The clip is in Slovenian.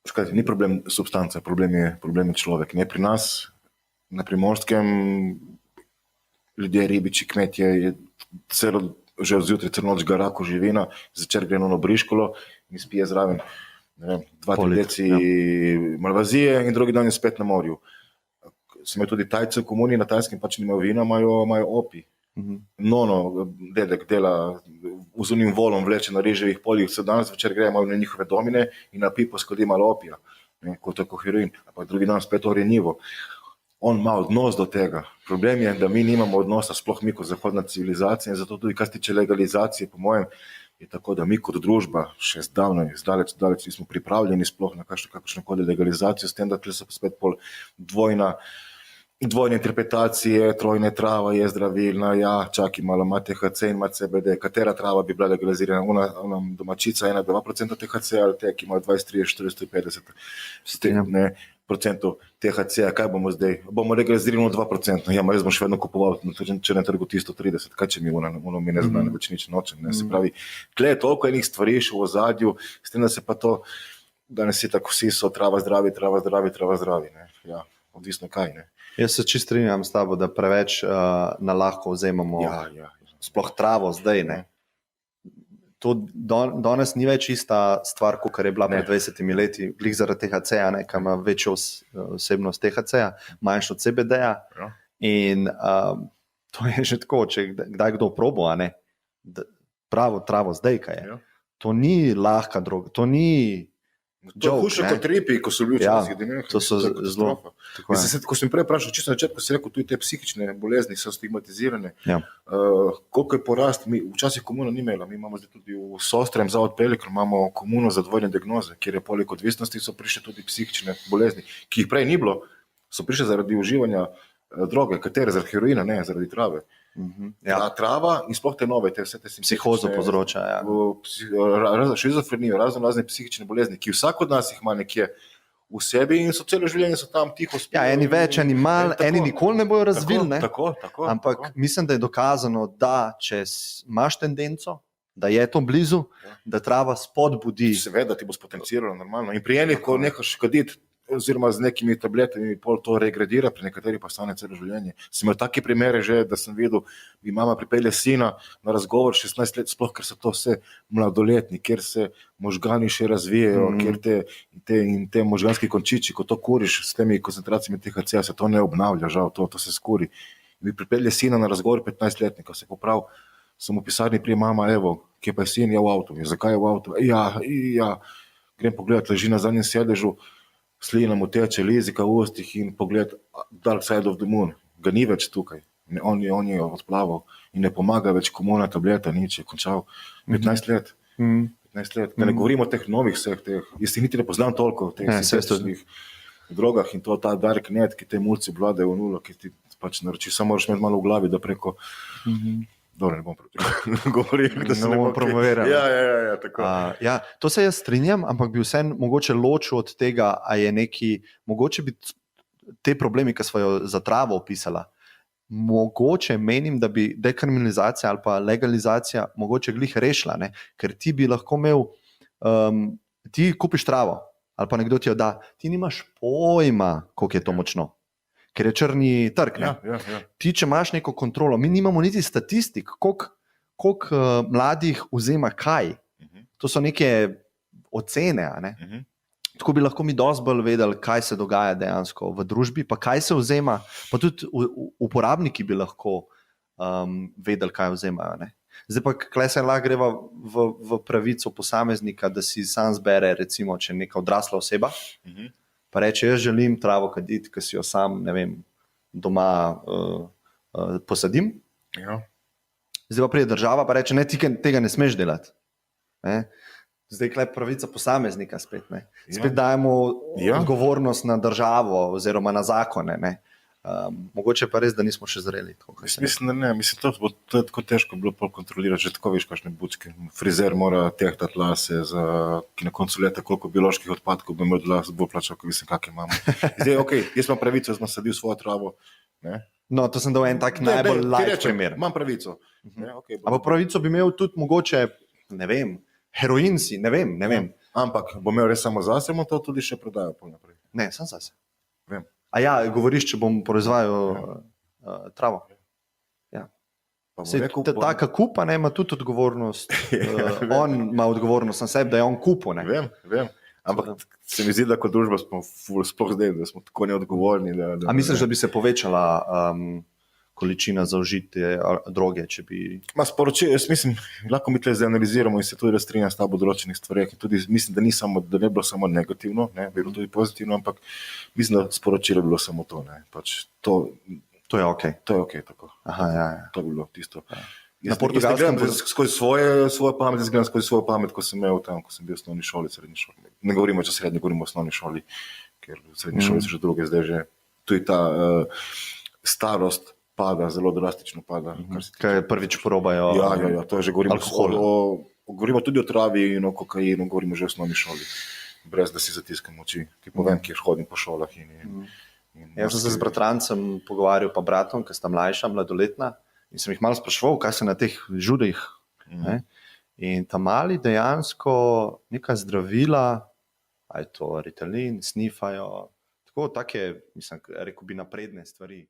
Škaj, ni problem substanca, problem je človek. Ne pri nas, na Primorskem, ljudje, ribiči, kmetje, že zjutraj crnoč gara koživina, zvečer gre na briškolo in spije zraven 2-3 deci malvazije in drugi dan je spet na morju. Sem imel tudi Tajce v komuni, na Tajskem pač nimajo vina, imajo opi. Nono, dedek dela z unim volom, vleče na riževih poljih, vse danes večer gre malo na njihove domine in na pipo skodi malo opija, kot tako heroin, pa drugi dan spet orjenivo. On ima odnos do tega. Problem je, da mi nimamo odnosa, sploh mi kot zahodna civilizacija, in zato tudi, kar se tiče legalizacije, po mojem, je tako, da mi kot družba še zdaleč nismo pripravljeni sploh na kakšnokoli legalizacijo, s tem, da tle so spet pol dvojne interpretacije, trojne trava je zdravilna, ja, čaki malo, ima THC in ima CBD, katera trava bi bila legalizirana, ona domačica 1-2% THC ali te, ki imajo 20, 30, 450 procentov THC, kaj bomo zdaj? Bomo legalizirali 2%, ja, jaz bom še vedno kupoval, če ne trgu tisto 30, kaj če mi mi ne zna, več nič nočem, ne, se pravi, tle je toliko enih stvari še v ozadju, s tem, da se pa to, danes je tako vsi so trava zdravi, ne, ja, odvisno kaj, ne. Jaz se čisto strinjam s tabo, da preveč na lahko vzemamo sploh travo zdaj, ne. To danes ni več ista stvar, kot je bila pred 20 leti, glih zaradi THC-ja, ki ima večjo vsebnost THC-ja, manjšo CBD-ja. In to je že tako, če kdaj kdo probo, a ne, pravo travo zdaj, kaj je. To ni lahka droga, to ni to je hujše kot ripi, ko so bili včasih. To so zelo. Ko sem prej vprašal, čisto na začetku si rekel, tudi te psihične bolezni so stigmatizirane. Koliko je porast, včasih komuna ni imela, mi imamo zdaj tudi v Sostrem zavod Pelikr, imamo komuno za dvojne diagnoze, kjer je poleg odvisnosti so prišle tudi psihične bolezni, ki jih prej ni bilo, so prišle zaradi uživanja droge, katere, zaradi heroina, ne, zaradi trave. Ta trava in sploh te nove, vse te psihozo povzroča, šizofrenijo, razne psihične bolezni, ki vsak od nas jih ima nekje v sebi in so celo življenje so tam tiho spijo. Ja, eni več, eni manj, eni nikoli ne bojo razvili, ne? Tako. Ampak mislim, da je dokazano, da če imaš tendenco, da je to blizu, da trava spodbudi. Seveda ti bo spotencirala normalno. In pri enih, ko nehaš kaditi, oziroma z nekimi tabletami pol to regredira, pri nekateri pa stane celo življenje. Sem imel take primere že, da sem videl, bi mama pripelje sina na razgovor 16 let, sploh ker so to vse mladoletni, kjer se možgani še razvijajo, kjer te možganski končiči, ko to kuriš s temi koncentracijami THC, se to ne obnavlja, žal, to se skuri. Bi pripelje sina na razgovor 15-letnika, se poprav, sem v pisarni prije mama, evo, kje pa je sin, je v avtu. Zakaj je v avtu? Ja, grem pogledat, leži na zadnjem sedežu, slina mu teče, lizika v ustih in pogled Dark Side of the Moon. Ga ni več tukaj. On je odplaval in ne pomaga več komuna, tableta, nič, je končal 15 let. 15 let. Ne govorimo o teh novih vseh teh, jaz jih niti ne poznam toliko, o teh sintetičnih drogah in to ta dark net, ki te mulci vladajo v nulo, ki ti pač naroči, samo moraš imeti malo v glavi, da preko... Dobro, ne bom govoril, da se ne bom promoviral. Ja, tako. To se jaz strinjam, ampak bi vsem mogoče ločil od tega, a je neki, mogoče bi te problemi, ki smo jo za travo opisala, mogoče menim, da bi dekriminalizacija ali pa legalizacija mogoče glih rešila, ne? Ker ti bi lahko imel, ti kupiš travo, ali pa nekdo ti jo da, ti nimaš pojma, koliko je to močno. Ker je črni trg. Ja. Ti, če imaš neko kontrolo, mi nimamo niti statistik, koliko mladih vzema kaj. To so neke ocene. Ne? Tako bi lahko mi dosti bolj vedeli, kaj se dogaja dejansko v družbi, pa kaj se vzema, pa tudi uporabniki bi lahko vedeli, kaj vzemajo. Ne? Zdaj pa, kaj se lahko greva v pravico posameznika, da si sam zbere, recimo, če neka odrasla oseba, pa reče, jaz želim travo kaditi, ki si jo sam, ne vem, doma posadim. Ja. Zdaj pa pride država, pa reče, ne, ti tega ne smeš delati. Ne? Zdaj je pravica posameznika spet. Ne? Spet dajemo odgovornost na državo oziroma na zakone. Ne? Mogoče pa res, da nismo še zreli. Mislim, da ne. Mislim, to je tako težko bilo kontrolirati. Že tako veš, kakšne bučke. Frizer mora tehtati lase, ki na koncu leta koliko bioloških odpadkov bo imel las, bo plačal, ko mislim, kak imamo. Zdaj, jaz imam pravico, jaz sem sadil svojo travo. Ne? No, to sem dal en tak najbolj light primer. Imam pravico. Ampak pravico bi imel tudi mogoče, ne vem, heroin si, ne vem. Ampak bom imel res samo zase, bom to tudi še prodajal naprej. Ne, sem zase. Vem. A ja, govoriš, če bom proizvajal travo. Ja. Taka kupa ne, ima tudi odgovornost. On ima odgovornost na sebi, da je on kupil. Vem. Ampak se mi zdi, da kot družba smo sploh zdaj, da smo tako neodgovorni. A misliš, da bi se povečala količina zaužite droge, če bi... Jaz mislim, lahko mi tle zdaj analiziramo in se tudi razstrinjam s tabo določenih stvareh. Tudi mislim, da ne bilo samo negativno, ne, bilo tudi pozitivno, ampak mislim, da sporočilo je bilo samo to. Ne. Pač to je ok. To je ok, tako. Aha, ja. To bi bilo tisto. Ja. Na Portugalskem skozi svojo pamet, jaz gledam skozi svojo pamet, ko sem imel tam, ko sem bil v osnovni šoli, srednji šoli. Ne govorimo o srednji, govorimo o osnovni šoli, ker v srednji šoli so že druge, zdaj že tudi ta starost pada, zelo drastično pada. Kaj prvič probajo Ja, to je že govorimo govorimo tudi o travi in o kokainu, govorimo že o osnovni šoli, brez da si zatiskam oči, ki povem, kjer hodim po šolah. Jaz sem se z bratrancem pogovarjal, pa bratom, ki sta mlajša, mladoletna, in sem jih malo spraševal, kaj se na teh žudih. In ta mali dejansko neka zdravila, a je to Ritalin, snifajo, tako take, mislim, rekel bi napredne stvari.